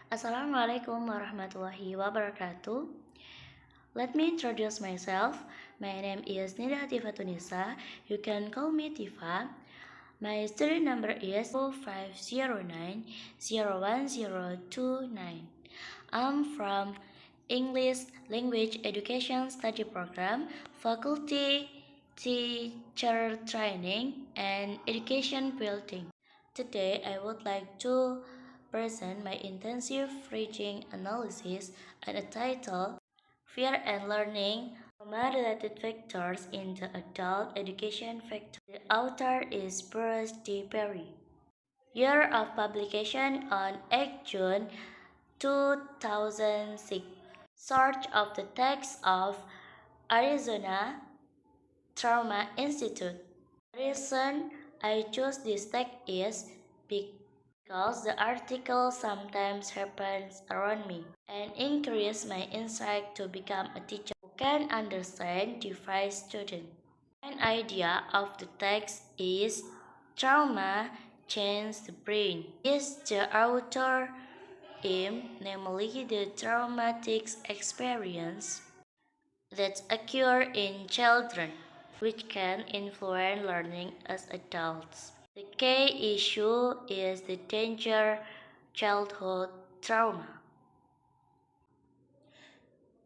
Assalamualaikum warahmatullahi wabarakatuh. Let me introduce myself. My name is Nida Tifatunisa. You can call me Tifa. My student number is 0509-01029. I'm from English Language Education Study Program, Faculty Teacher Training, and Education Building. Today, I would like to present my intensive reading analysis and a title, Fear and Learning, Trauma-Related Factors in the Adult Education Factor. The author is Bruce D. Perry. Year of publication on 8 June 2006. Source of the text of Arizona Trauma Institute. The reason I chose this text is because the article sometimes happens around me and increase my insight to become a teacher who can understand deaf students. An idea of the text is trauma changes the brain. Is the author aim, namely the traumatic experience that occur in children, which can influence learning as adults. The key issue is the danger childhood trauma.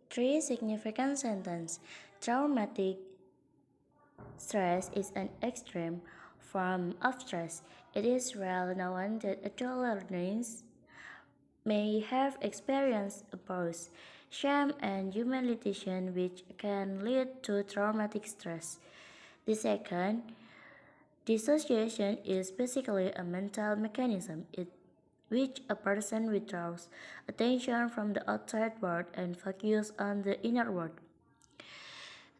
Three significant sentences. Traumatic stress is an extreme form of stress. It is well known that adult learners may have experienced abuse, shame, and humiliation which can lead to traumatic stress. The second, dissociation is basically a mental mechanism in which a person withdraws attention from the outside world and focuses on the inner world.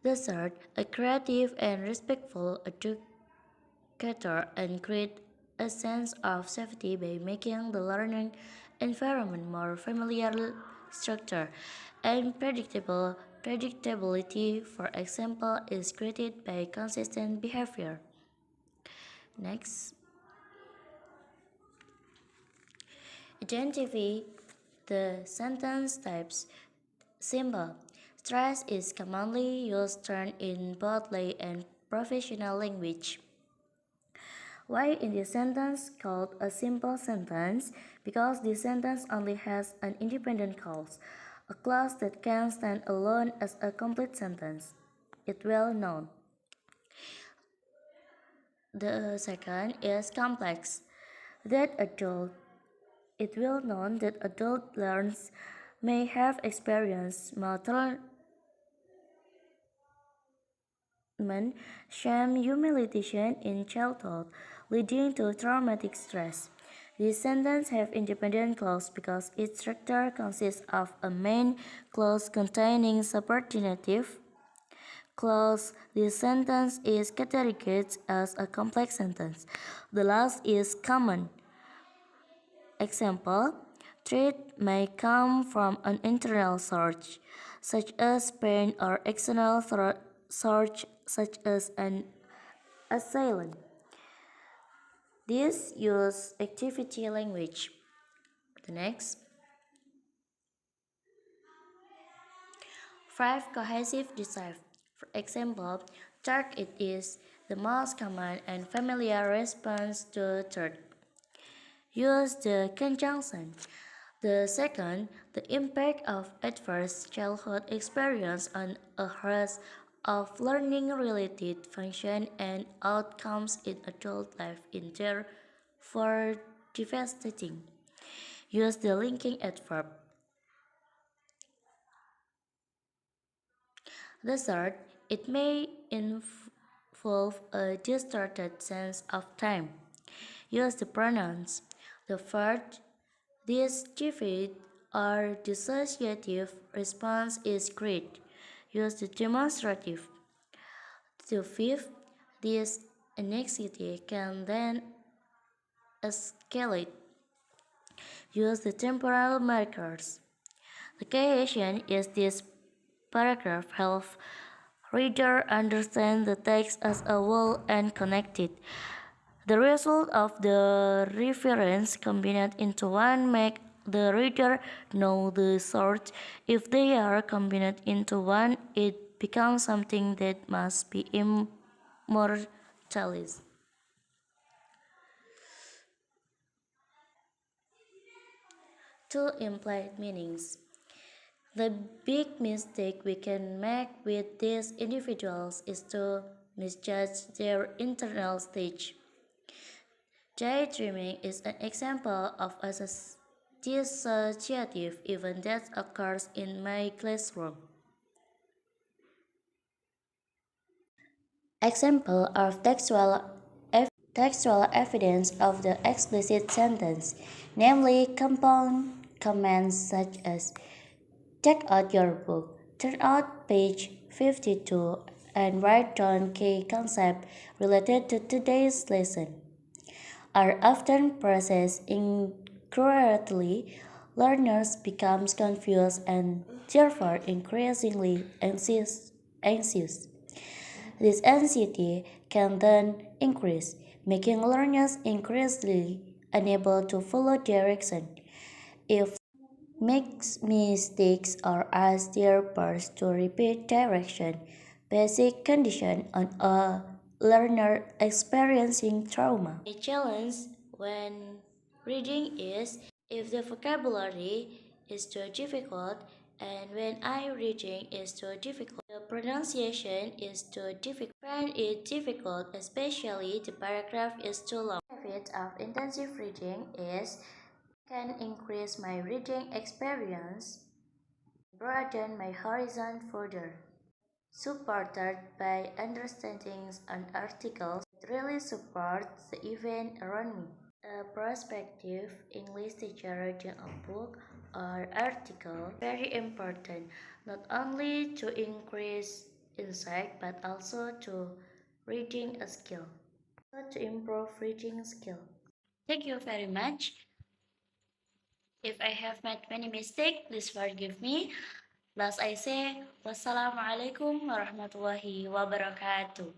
The third, a creative and respectful educator and create a sense of safety by making the learning environment more familiar, structured, and predictable. Predictability, for example, is created by consistent behavior. Next, identify the sentence types. Simple. Stress is commonly used term in both lay and professional language. Why is this sentence called a simple sentence? Because this sentence only has an independent clause, a clause that can stand alone as a complete sentence. It's well known. The second is complex. It's well known that adult learners may have experienced maltreatment, shame, humiliation in childhood, leading to traumatic stress. These sentences have independent clause because each structure consists of a main clause containing subordinative clause. This sentence is categorized as a complex sentence. The last is common. Example, threat may come from an internal source, such as pain, or external source, such as an assailant. This use activity language. The next. 5. Cohesive desire. For example, third it is the most common and familiar response to third. Use the conjunction. The second, the impact of adverse childhood experience on a host of learning-related functions and outcomes in adult life is therefore devastating. Use the linking adverb. The third, it may involve a distorted sense of time. Use the pronouns. The fourth, this defeat or dissociative response is great. Use the demonstrative. The fifth, this anxiety can then escalate. Use the temporal markers. The creation is this paragraph helps reader understand the text as a whole and connected. The result of the reference combined into one make the reader know the sort. If they are combined into one, it becomes something that must be immortalized. Two implied meanings. The big mistake we can make with these individuals is to misjudge their internal stage. Daydreaming is an example of a dissociative event that occurs in my classroom. Example of textual evidence of the explicit sentence, namely compound comments such as "Take out your book, turn out page 52, and write down key concepts related to today's lesson," are often processed incorrectly. Learners become confused and therefore increasingly anxious. This anxiety can then increase, making learners increasingly unable to follow direction. If makes mistakes or ask their peers to repeat direction, basic condition on a learner experiencing trauma. A challenge when reading is if the vocabulary is too difficult and when I reading is too difficult. The pronunciation is too difficult. When it's difficult, especially the paragraph is too long. The benefit of intensive reading is can increase my reading experience, broaden my horizon further. Supported by understandings and articles that really support the event around me. A prospective English teacher reading a book or article very important not only to increase insight but also to reading a skill, to improve reading skill. Thank you very much. If I have made many mistakes, please forgive me. Last I say, wassalamualaikum warahmatullahi wabarakatuh.